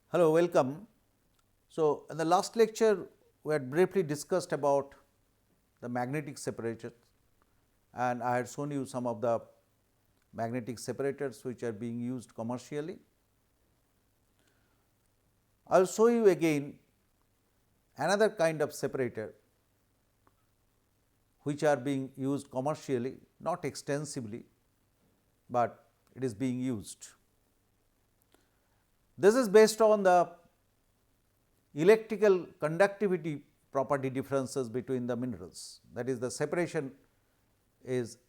Hello, welcome. So, in the last lecture, we had briefly discussed about the magnetic separators, and I had shown you some of the magnetic separators which are being used commercially. I will show you again another kind of separator which are being used commercially, not extensively, but it is being used. This is based on the electrical conductivity property differences between the minerals, that is the separation is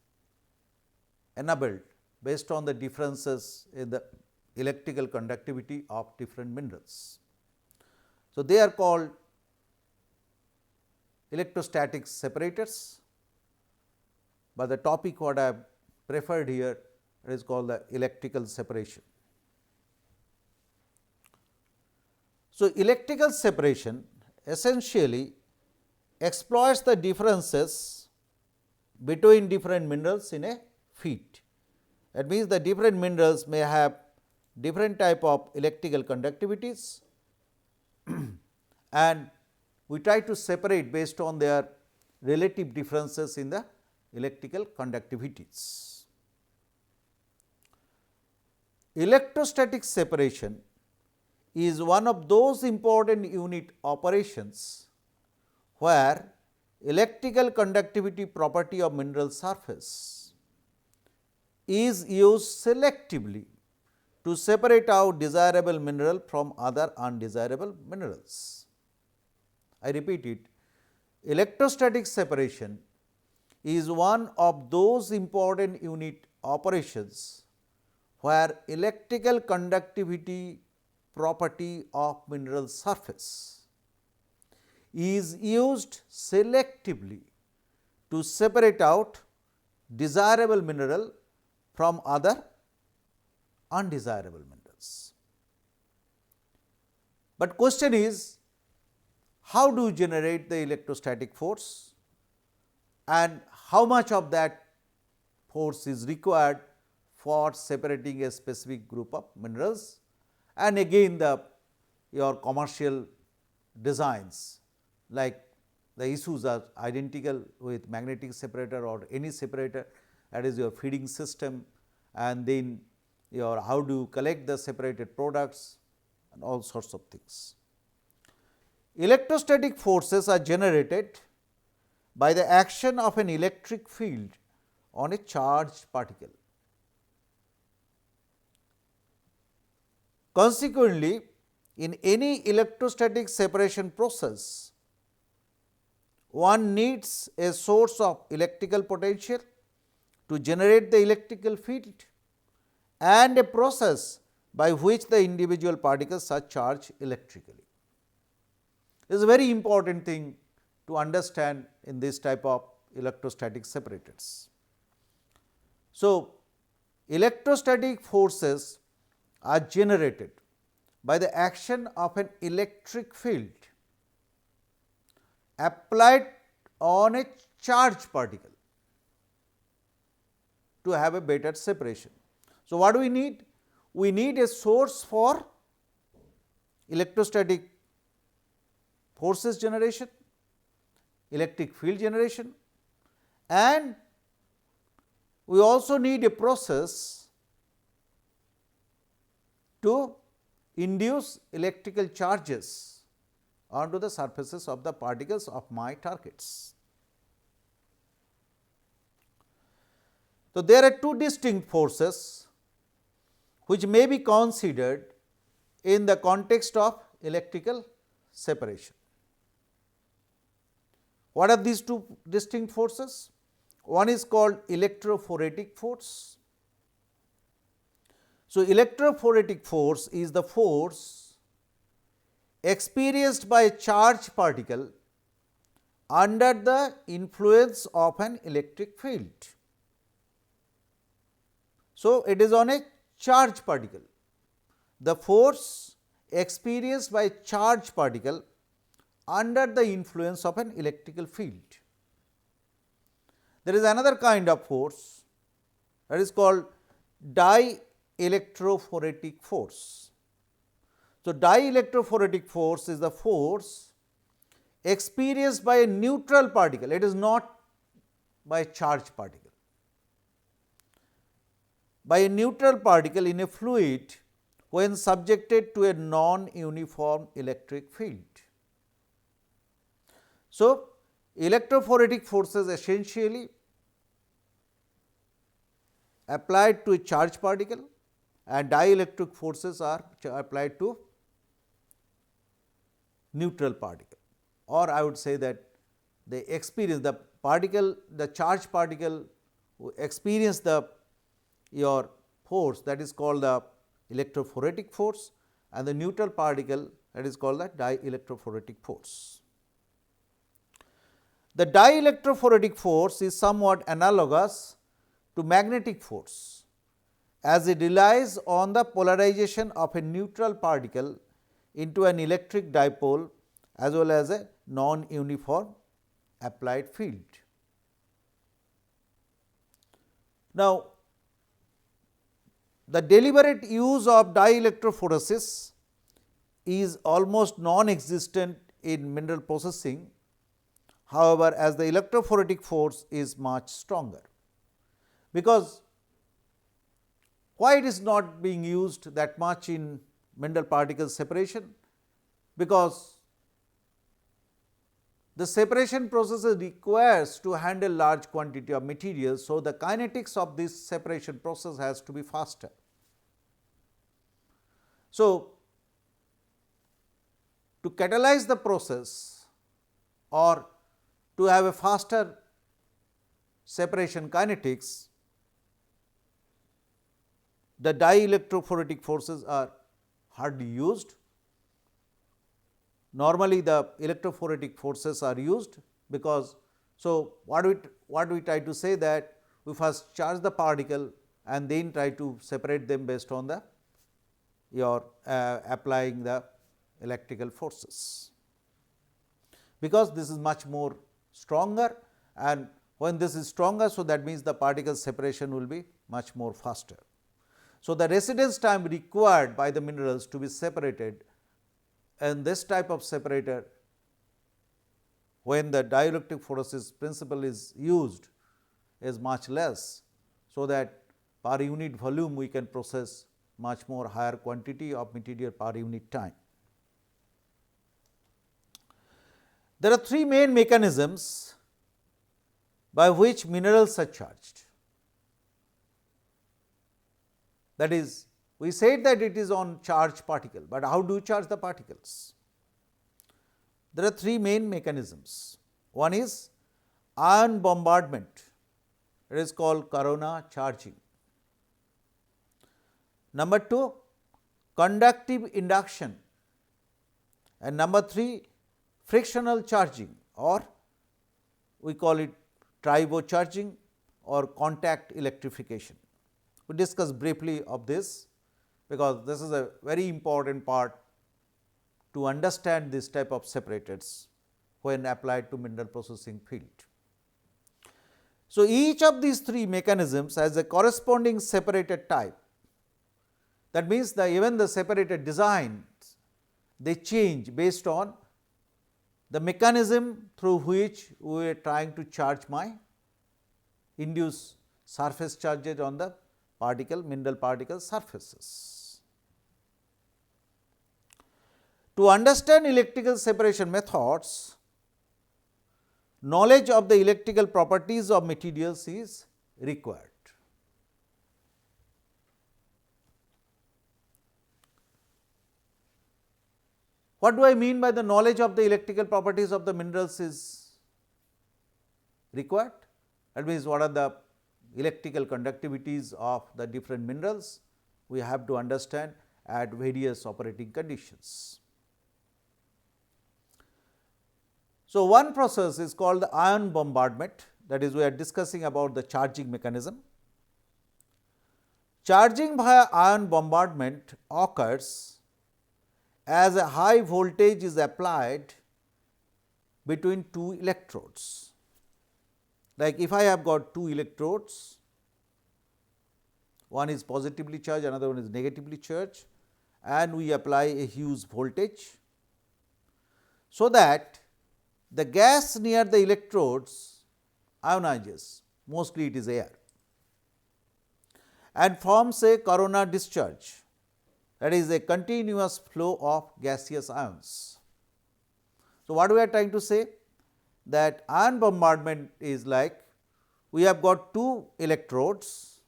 enabled based on the differences in the electrical conductivity of different minerals. So, they are called electrostatic separators, but the topic what I have preferred here is called the electrical separation. So, electrical separation essentially exploits the differences between different minerals in a feed. That means, the different minerals may have different type of electrical conductivities and we try to separate based on their relative differences in the electrical conductivities. Electrostatic separation is one of those important unit operations where electrical conductivity property of mineral surface is used selectively to separate out desirable mineral from other undesirable minerals. I repeat it, electrostatic separation is one of those important unit operations where electrical conductivity property of mineral surface is used selectively to separate out desirable mineral from other undesirable minerals. But question is, how do you generate the electrostatic force and how much of that force is required for separating a specific group of minerals, and again your commercial designs like the issues are identical with magnetic separator or any separator, that is your feeding system, and then your how do you collect the separated products and all sorts of things. Electrostatic forces are generated by the action of an electric field on a charged particle. Consequently, in any electrostatic separation process, one needs a source of electrical potential to generate the electrical field and a process by which the individual particles are charged electrically. This is a very important thing to understand in this type of electrostatic separators. So, electrostatic forces are generated by the action of an electric field applied on a charged particle to have a better separation. So, what do we need? We need a source for electrostatic forces generation, electric field generation, and we also need a process to induce electrical charges onto the surfaces of the particles of my targets. So, there are two distinct forces which may be considered in the context of electrical separation. What are these two distinct forces? One is called electrophoretic force. So, electrophoretic force is the force experienced by a charged particle under the influence of an electric field. So, it is on a charged particle. The force experienced by a charged particle under the influence of an electrical field. There is another kind of force that is called dielectrophoretic force. So, dielectrophoretic force is the force experienced by a neutral particle, it is not by a charged particle. By a neutral particle in a fluid when subjected to a non-uniform electric field. So, electrophoretic forces essentially applied to a charged particle and dielectric forces are applied to neutral particle, or I would say that they experience the particle, the charged particle experience your force, that is called the electrophoretic force, and the neutral particle, that is called the dielectrophoretic force. The dielectrophoretic force is somewhat analogous to magnetic force, as it relies on the polarization of a neutral particle into an electric dipole as well as a non-uniform applied field. Now, the deliberate use of dielectrophoresis is almost non-existent in mineral processing. However, as the electrophoretic force is much stronger, because why it is not being used that much in mineral particle separation? Because the separation process requires to handle large quantity of materials. So, the kinetics of this separation process has to be faster. So, to catalyze the process or to have a faster separation kinetics, the dielectrophoretic forces are hardly used. Normally, the electrophoretic forces are used because, so what we try to say that we first charge the particle and then try to separate them based on the applying the electrical forces, because this is much more stronger, and when this is stronger, so that means the particle separation will be much more faster. So, the residence time required by the minerals to be separated and this type of separator, when the dielectric forces principle is used, is much less. So, that per unit volume we can process much more higher quantity of material per unit time. There are three main mechanisms by which minerals are charged. That is, we said that it is on charged particle, but how do you charge the particles? There are three main mechanisms. One is ion bombardment, it is called corona charging. Number 2, conductive induction, and number 3, frictional charging, or we call it tribo charging or contact electrification. We discuss briefly of this, because this is a very important part to understand this type of separators when applied to mineral processing field. So, each of these three mechanisms has a corresponding separator type. That means, even the separator designs, they change based on the mechanism through which we are trying to charge my induce surface charges on the mineral particle surfaces. To understand electrical separation methods, knowledge of the electrical properties of materials is required. What do I mean by the knowledge of the electrical properties of the minerals is required? That means, what are the electrical conductivities of the different minerals we have to understand at various operating conditions. So, one process is called the ion bombardment, that is, we are discussing about the charging mechanism. Charging via ion bombardment occurs as a high voltage is applied between two electrodes. Like if I have got two electrodes, one is positively charged, another one is negatively charged, and we apply a huge voltage, so that the gas near the electrodes ionizes, mostly it is air, and forms a corona discharge, that is a continuous flow of gaseous ions. So, what we are trying to say, that ion bombardment is like we have got two electrodes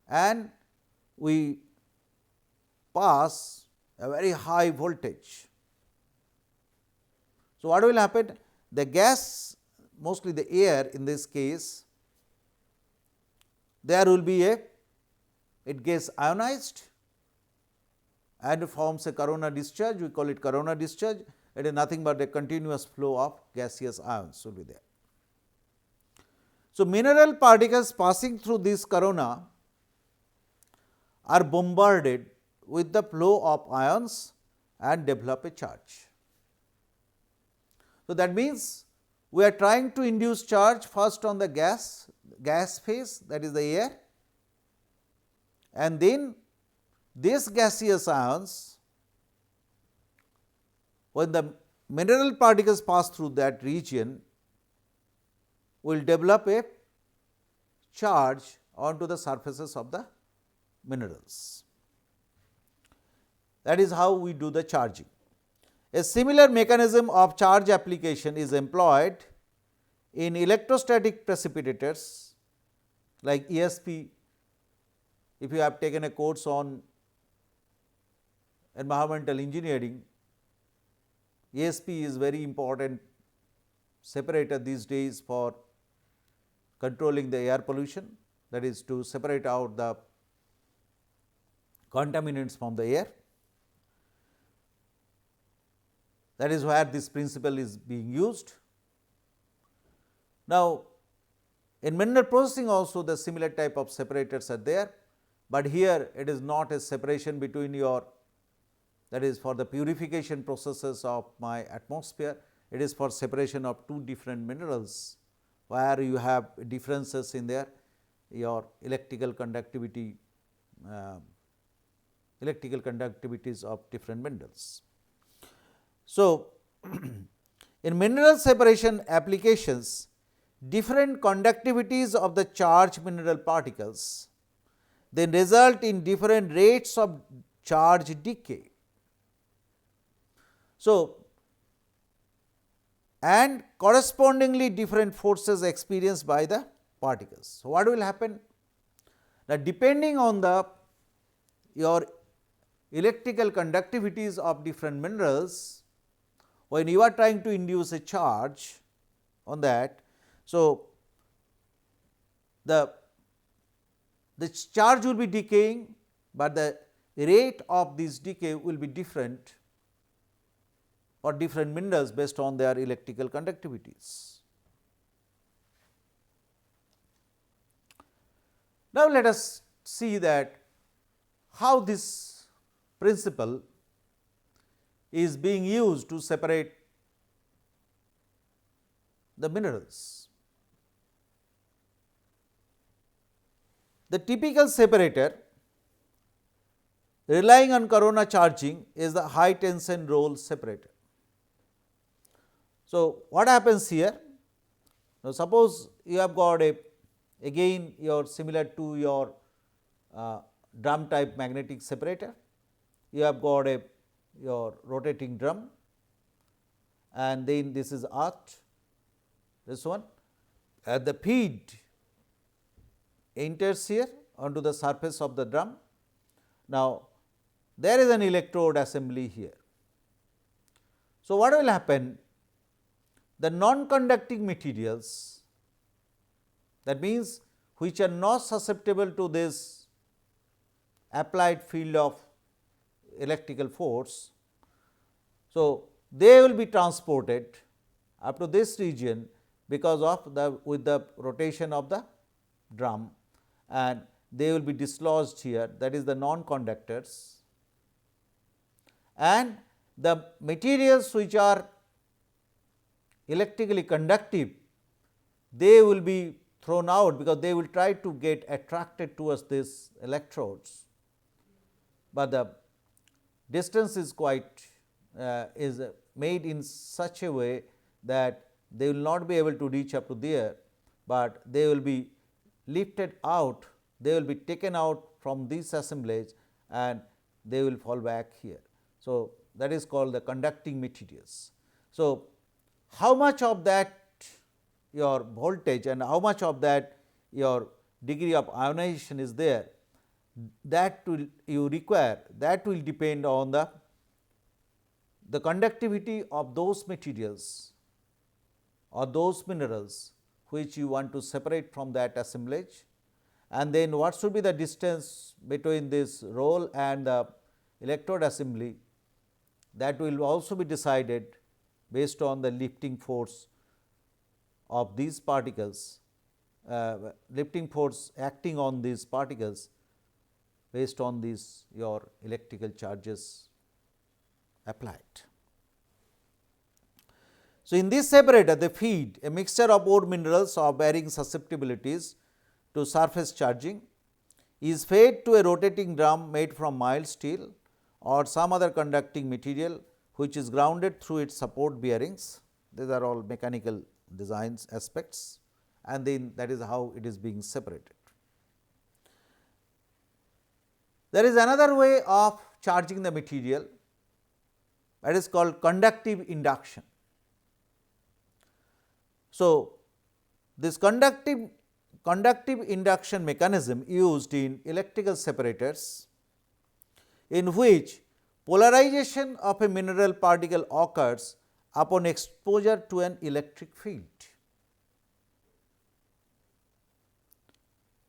and we pass a very high voltage. So, what will happen? The gas, mostly the air in this case, there will be it gets ionized and forms a corona discharge, we call it corona discharge. It is nothing but a continuous flow of gaseous ions will be there. So, mineral particles passing through this corona are bombarded with the flow of ions and develop a charge. So, that means we are trying to induce charge first on the gas phase, that is the air, and then these gaseous ions, when the mineral particles pass through that region, will develop a charge onto the surfaces of the minerals. That is how we do the charging. A similar mechanism of charge application is employed in electrostatic precipitators like ESP. If you have taken a course on environmental engineering, ESP is very important separator these days for controlling the air pollution, that is to separate out the contaminants from the air. That is where this principle is being used. Now, in mineral processing also the similar type of separators are there, but here it is not a separation between your, that is for the purification processes of my atmosphere, it is for separation of two different minerals, where you have differences in their your electrical conductivity, electrical conductivities of different minerals. So, in mineral separation applications, different conductivities of the charged mineral particles then result in different rates of charge decay. So, and correspondingly different forces experienced by the particles. So, what will happen? Now, depending on the your electrical conductivities of different minerals, when you are trying to induce a charge on that, so the charge will be decaying, but the rate of this decay will be different for different minerals based on their electrical conductivities. Now, let us see that how this principle is being used to separate the minerals. The typical separator relying on corona charging is the high tension roll separator. So, what happens here? Now, suppose you have got again your similar to your drum type magnetic separator, you have got your rotating drum, and then this is earth, this one, and the feed enters here onto the surface of the drum. Now, there is an electrode assembly here. So, what will happen? The non-conducting materials, that means which are not susceptible to this applied field of electrical force. So, they will be transported up to this region because of the with the rotation of the drum, and they will be dislodged here, that is the non-conductors, and the materials which are electrically conductive, they will be thrown out because they will try to get attracted towards these electrodes. but the distance is quite is made in such a way that they will not be able to reach up to there, but they will be lifted out, they will be taken out from this assemblage and they will fall back here. So, that is called the conducting materials. So, how much of that your voltage and how much of that your degree of ionization is there, that will you require, that will depend on the conductivity of those materials or those minerals which you want to separate from that assemblage, and then what should be the distance between this roll and the electrode assembly, that will also be decided based on the lifting force of these particles, lifting force acting on these particles based on these your electrical charges applied. So, in this separator they feed a mixture of ore minerals of varying susceptibilities to surface charging, is fed to a rotating drum made from mild steel or some other conducting material which is grounded through its support bearings. These are all mechanical designs aspects, and then that is how it is being separated. There is another way of charging the material, that is called conductive induction. So, this conductive induction mechanism used in electrical separators, in which polarization of a mineral particle occurs upon exposure to an electric field.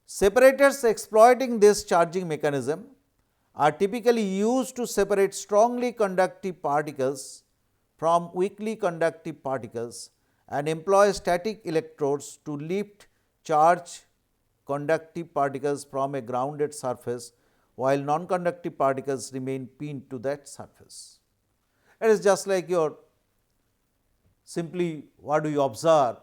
Separators exploiting this charging mechanism are typically used to separate strongly conductive particles from weakly conductive particles and employ static electrodes to lift charged conductive particles from a grounded surface, while non-conductive particles remain pinned to that surface. It is just like your simply what do you observe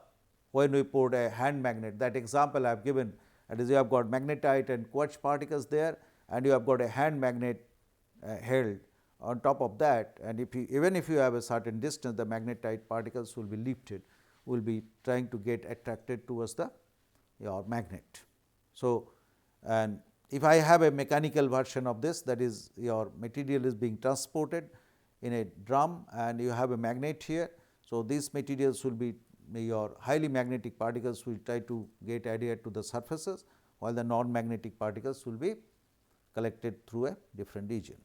when we put a hand magnet. That example I have given, that is you have got magnetite and quartz particles there, and you have got a hand magnet held on top of that, and if you, even if you have a certain distance, the magnetite particles will be lifted, will be trying to get attracted towards the your magnet. So, and if I have a mechanical version of this, that is your material is being transported in a drum and you have a magnet here. So, these materials will be your highly magnetic particles will try to get adhered to the surfaces, while the non-magnetic particles will be collected through a different region.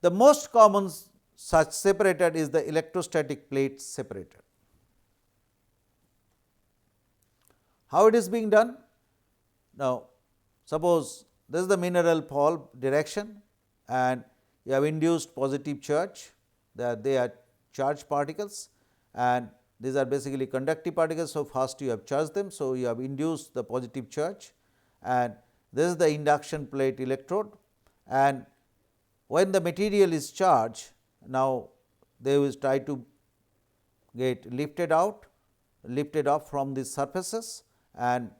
The most common such separator is the electrostatic plate separator. How it is being done? Now, suppose this is the mineral fall direction and you have induced positive charge, that they are charged particles, and these are basically conductive particles. So, first you have charged them. So, you have induced the positive charge, and this is the induction plate electrode, and when the material is charged, now they will try to get lifted out, lifted off from these surfaces, and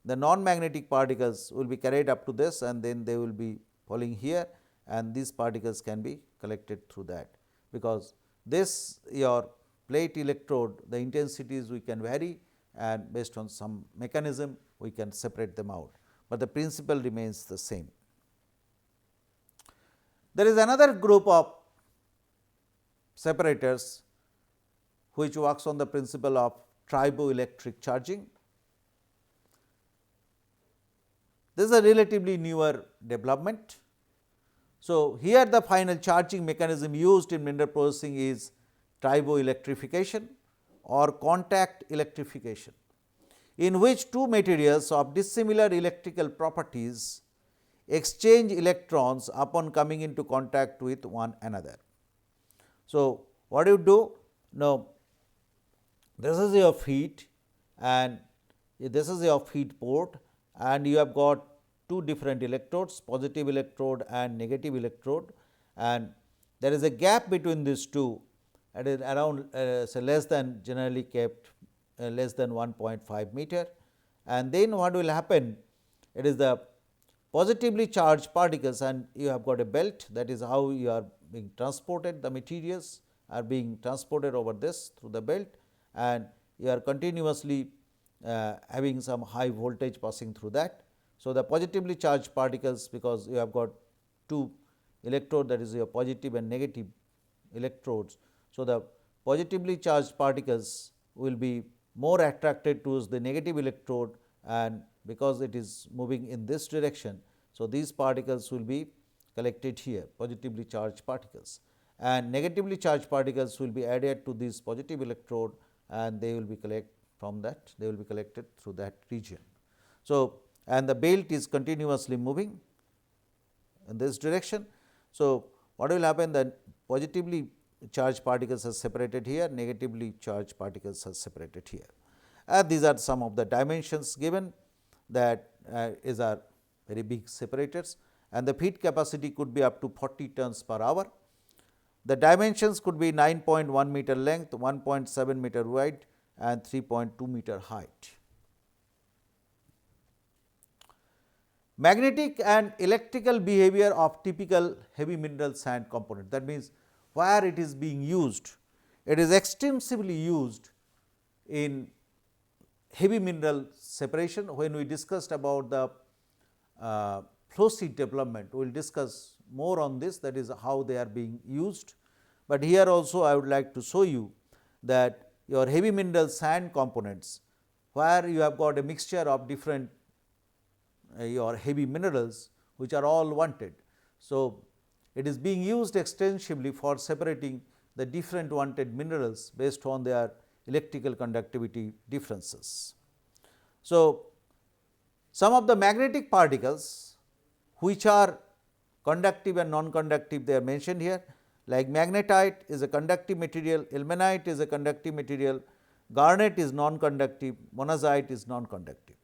the non-magnetic particles will be carried up to this, and then they will be falling here, and these particles can be collected through that, because this your plate electrode, the intensities we can vary, and based on some mechanism we can separate them out, but the principle remains the same. There is another group of separators which works on the principle of triboelectric charging. This is a relatively newer development. So, here the final charging mechanism used in mineral processing is triboelectrification or contact electrification, in which two materials of dissimilar electrical properties exchange electrons upon coming into contact with one another. So, what do you do? Now, this is your feed and this is your feed port, and you have got two different electrodes, positive electrode and negative electrode, and there is a gap between these two, it is around say less than generally kept less than 1.5 meter, and then what will happen? It is the positively charged particles, and you have got a belt, that is how you are being transported, the materials are being transported over this through the belt, and you are continuously having some high voltage passing through that. So, the positively charged particles, because you have got two electrode, that is your positive and negative electrodes. So, the positively charged particles will be more attracted towards the negative electrode, and because it is moving in this direction. So, these particles will be collected here, positively charged particles, and negatively charged particles will be added to this positive electrode, and they will be collected through that region. So, and the belt is continuously moving in this direction. So, what will happen, that positively charged particles are separated here, negatively charged particles are separated here, and these are some of the dimensions given, that is our very big separators, and the feed capacity could be up to 40 tons per hour. The dimensions could be 9.1 meter length, 1.7 meter wide, and 3.2 meter height. Magnetic and electrical behavior of typical heavy mineral sand component, that means where it is being used. It is extensively used in heavy mineral separation. When we discussed about the flow sheet development, we will discuss more on this, that is how they are being used. But here also I would like to show you that your heavy mineral sand components, where you have got a mixture of different your heavy minerals, which are all wanted. So, it is being used extensively for separating the different wanted minerals based on their electrical conductivity differences. So, some of the magnetic particles which are conductive and non-conductive, they are mentioned here, like magnetite is a conductive material, ilmenite is a conductive material, garnet is non-conductive, monazite is non-conductive.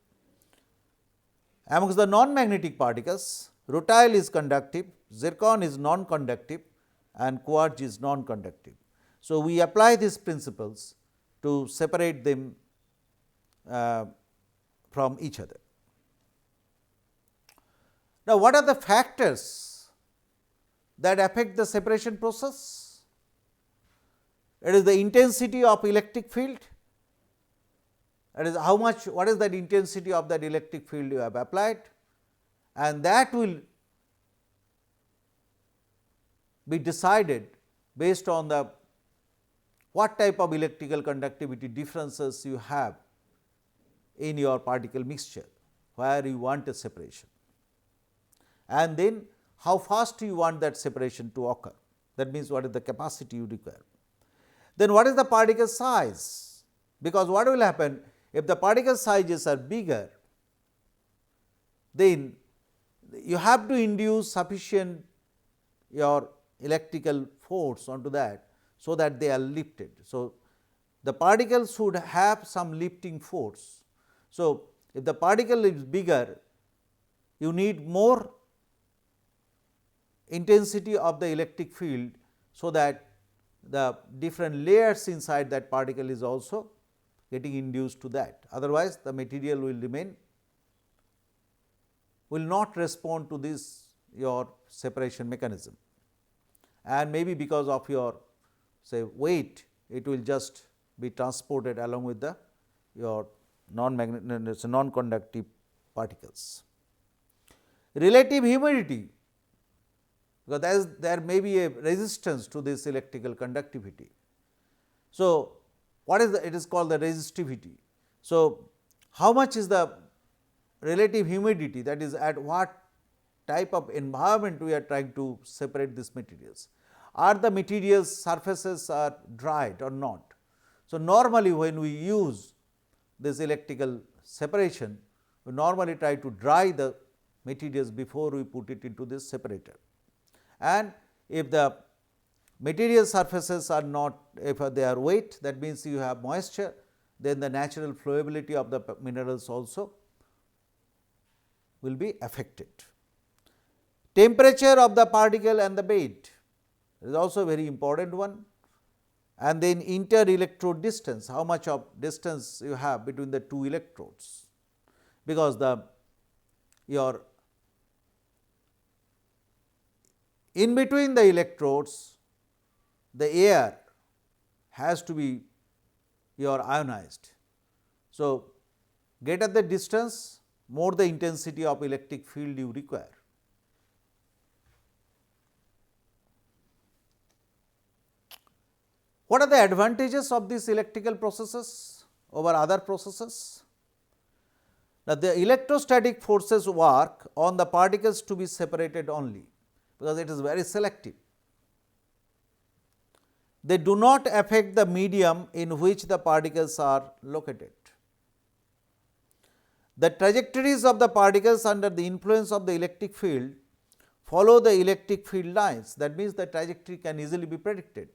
Amongst the non-magnetic particles, rutile is conductive, zircon is non-conductive, and quartz is non-conductive. So, we apply these principles to separate them from each other. Now, what are the factors that affect the separation process? It is the intensity of electric field, that is how much, what is that intensity of that electric field you have applied, and that will be decided based on the what type of electrical conductivity differences you have in your particle mixture, where you want a separation, and then how fast you want that separation to occur, that means what is the capacity you require. Then what is the particle size, because what will happen, if the particle sizes are bigger, then you have to induce sufficient your electrical force onto that, so that they are lifted. So, the particle should have some lifting force. So, if the particle is bigger, you need more intensity of the electric field, so that the different layers inside that particle is also getting induced to that. Otherwise, the material will not respond to this your separation mechanism, and maybe because of your say weight, it will just be transported along with the your non-conductive particles. Relative humidity, because there may be a resistance to this electrical conductivity. So, what is it is called the resistivity. So, how much is the relative humidity, that is at what type of environment we are trying to separate these materials. Are the materials surfaces are dried or not? So, normally when we use this electrical separation, we normally try to dry the materials before we put it into this separator, and if the material surfaces are not, if they are wet, that means you have moisture, then the natural flowability of the minerals also will be affected. Temperature of the particle and the bed is also a very important one, and then inter-electrode distance, how much of distance you have between the two electrodes, because the your in between the electrodes the air has to be your ionized. So, greater the distance, more the intensity of electric field you require. What are the advantages of these electrical processes over other processes? Now, the electrostatic forces work on the particles to be separated only, because it is very selective. They do not affect the medium in which the particles are located. The trajectories of the particles under the influence of the electric field follow the electric field lines. That means, the trajectory can easily be predicted.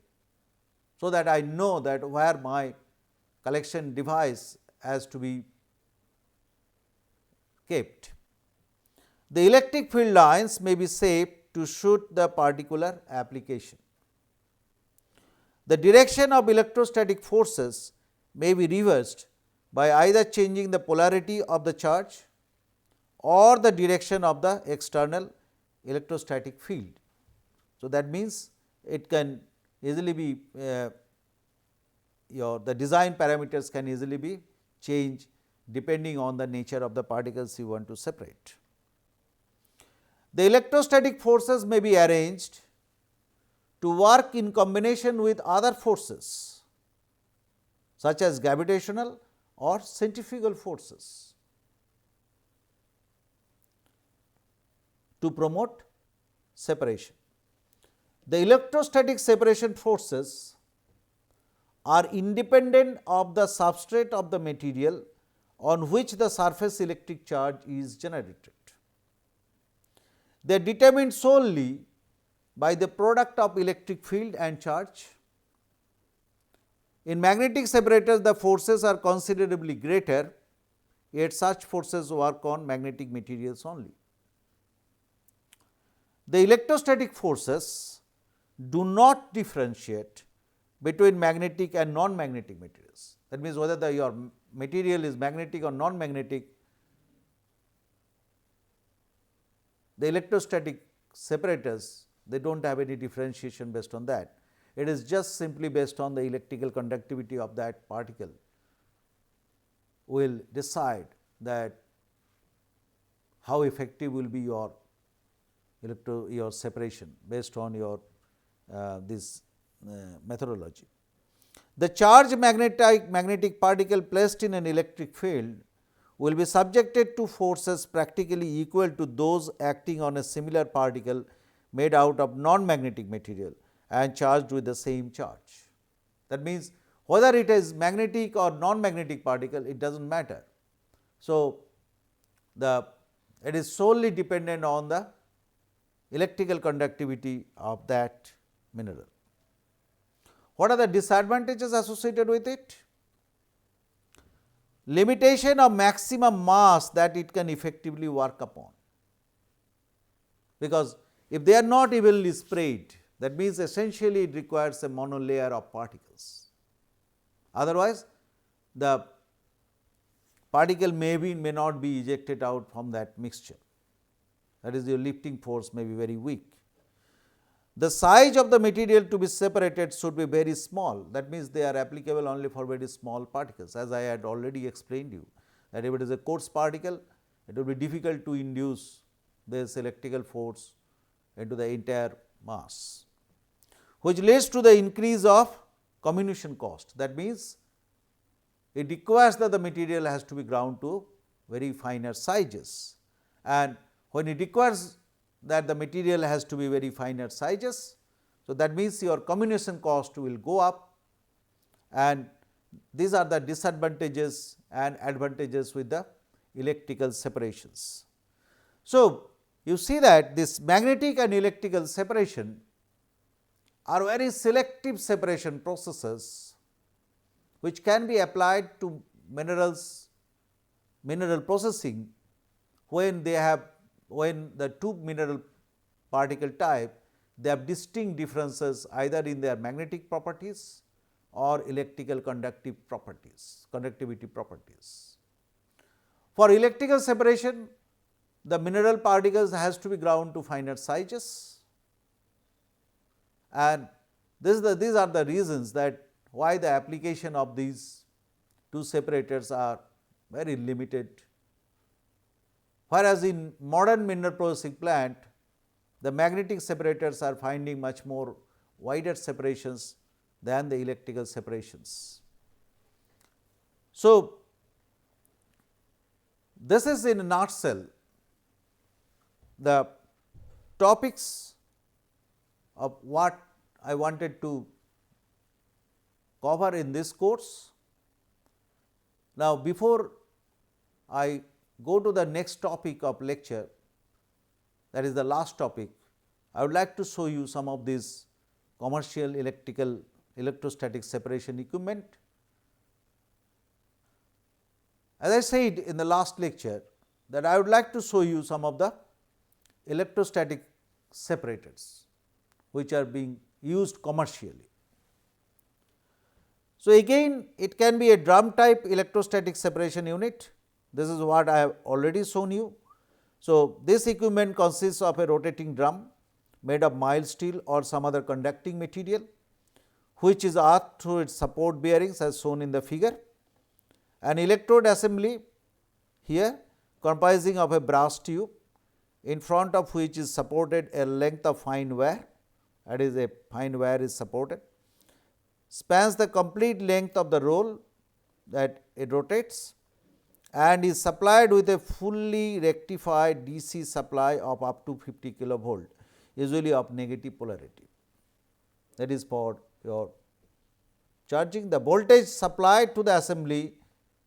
So, that I know that where my collection device has to be kept. The electric field lines may be shaped to suit the particular application. The direction of electrostatic forces may be reversed by either changing the polarity of the charge or the direction of the external electrostatic field. So, that means, it can easily be the design parameters can easily be changed depending on the nature of the particles you want to separate. The electrostatic forces may be arranged to work in combination with other forces such as gravitational or centrifugal forces to promote separation. The electrostatic separation forces are independent of the substrate of the material on which the surface electric charge is generated. They are determined solely by the product of electric field and charge. In magnetic separators, the forces are considerably greater, yet such forces work on magnetic materials only. The electrostatic forces do not differentiate between magnetic and non-magnetic materials. That means, whether your material is magnetic or non-magnetic, the electrostatic separators, they do not have any differentiation based on that. It is just simply based on the electrical conductivity of that particle will decide that how effective will be your separation based on your this methodology. The charged magnetic particle placed in an electric field will be subjected to forces practically equal to those acting on a similar particle made out of non-magnetic material and charged with the same charge. That means, whether it is magnetic or non-magnetic particle, it does not matter. So, it is solely dependent on the electrical conductivity of that mineral. What are the disadvantages associated with it? Limitation of maximum mass that it can effectively work upon, because if they are not evenly spread, that means essentially it requires a monolayer of particles. Otherwise, the particle may not be ejected out from that mixture, that is, your lifting force may be very weak. The size of the material to be separated should be very small, that means they are applicable only for very small particles, as I had already explained you, that if it is a coarse particle, it will be difficult to induce this electrical force into the entire mass, which leads to the increase of comminution cost. That means, it requires that the material has to be ground to very finer sizes, and when it requires that the material has to be very finer sizes. So, that means, your comminution cost will go up, and these are the disadvantages and advantages with the electrical separations. So, you see that this magnetic and electrical separation are very selective separation processes, which can be applied to mineral processing when the two mineral particle type, they have distinct differences either in their magnetic properties or electrical conductivity properties. For electrical separation, the mineral particles has to be ground to finer sizes, and these are the reasons that why the application of these two separators are very limited. Whereas in modern mineral processing plant, the magnetic separators are finding much more wider separations than the electrical separations. So, this is in a nutshell the topics of what I wanted to cover in this course. Now, before I go to the next topic of lecture, that is the last topic, I would like to show you some of these commercial electrostatic separation equipment. As I said in the last lecture, that I would like to show you some of the electrostatic separators which are being used commercially. So, again it can be a drum type electrostatic separation unit. This is what I have already shown you. So, this equipment consists of a rotating drum made of mild steel or some other conducting material, which is arched through its support bearings as shown in the figure. An electrode assembly here comprising of a brass tube, in front of which is supported a length of fine wire, that is a fine wire is supported, spans the complete length of the roll that it rotates, and is supplied with a fully rectified DC supply of up to 50 kilovolt, usually of negative polarity. That is for your charging. The voltage supplied to the assembly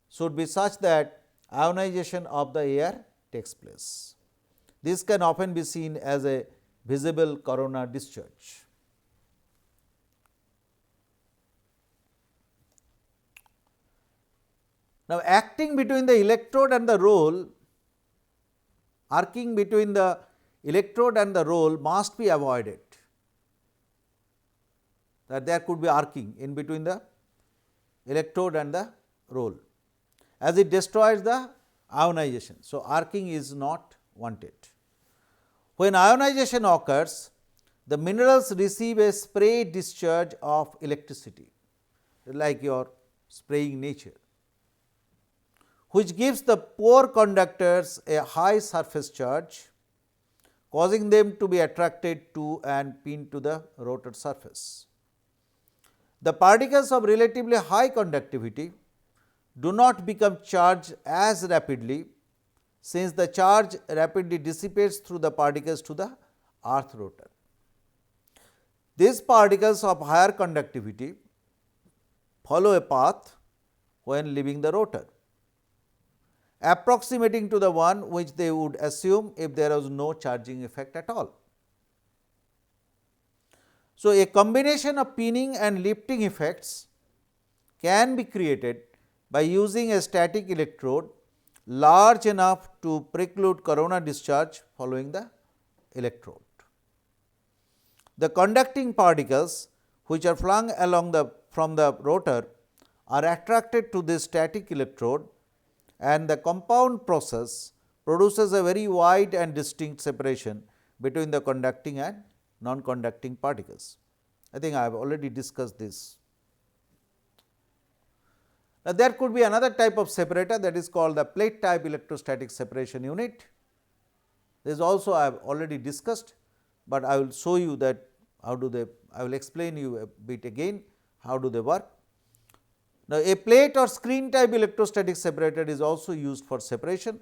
should be such that ionization of the air takes place. This can often be seen as a visible corona discharge. Now, acting between the electrode and the roll, arcing between the electrode and the roll must be avoided, that there could be arcing in between the electrode and the roll, as it destroys the ionization. So, arcing is not wanted. When ionization occurs, the minerals receive a spray discharge of electricity, like your spraying nature, which gives the poor conductors a high surface charge, causing them to be attracted to and pinned to the rotor surface. The particles of relatively high conductivity do not become charged as rapidly, since the charge rapidly dissipates through the particles to the earth rotor. These particles of higher conductivity follow a path when leaving the rotor, approximating to the one which they would assume if there was no charging effect at all. So, a combination of pinning and lifting effects can be created by using a static electrode large enough to preclude corona discharge following the electrode. The conducting particles which are flung along from the rotor are attracted to this static electrode, and the compound process produces a very wide and distinct separation between the conducting and non-conducting particles. I think I have already discussed this. Now, there could be another type of separator, that is called the plate type electrostatic separation unit. This also I have already discussed, but I will show you that how do they, I will explain you a bit again how do they work. Now, a plate or screen type electrostatic separator is also used for separation.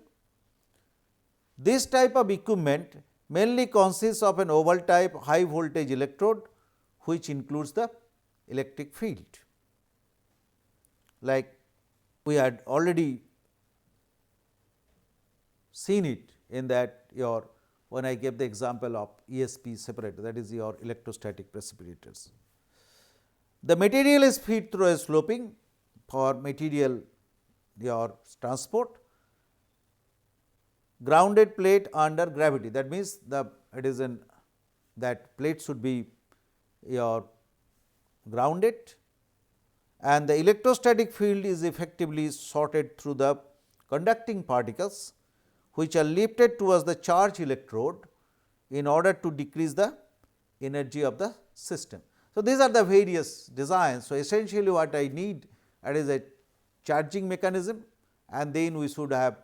This type of equipment mainly consists of an oval type high voltage electrode, which includes the electric field. Like we had already seen it in that your, when I gave the example of ESP separator, that is your electrostatic precipitators. The material is fed through a sloping for material your transport, grounded plate under gravity, that means it is in that plate should be your grounded, and the electrostatic field is effectively sorted through the conducting particles, which are lifted towards the charge electrode in order to decrease the energy of the system. So, these are the various designs. So, essentially what I need is a charging mechanism, and then we should have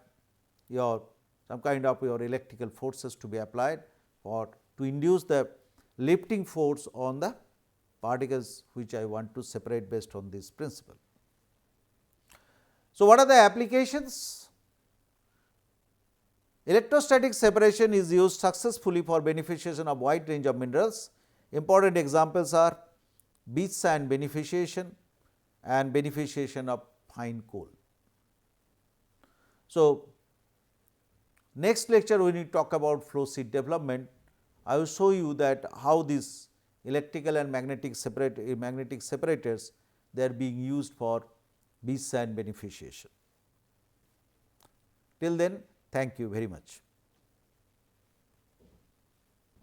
your some kind of your electrical forces to be applied or to induce the lifting force on the particles which I want to separate based on this principle. So, what are the applications? Electrostatic separation is used successfully for beneficiation of wide range of minerals. Important examples are beach sand beneficiation and beneficiation of fine coal. So, next lecture when we talk about flow sheet development, I will show you that how these electrical and magnetic separators they are being used for beach sand beneficiation. Till then, thank you very much.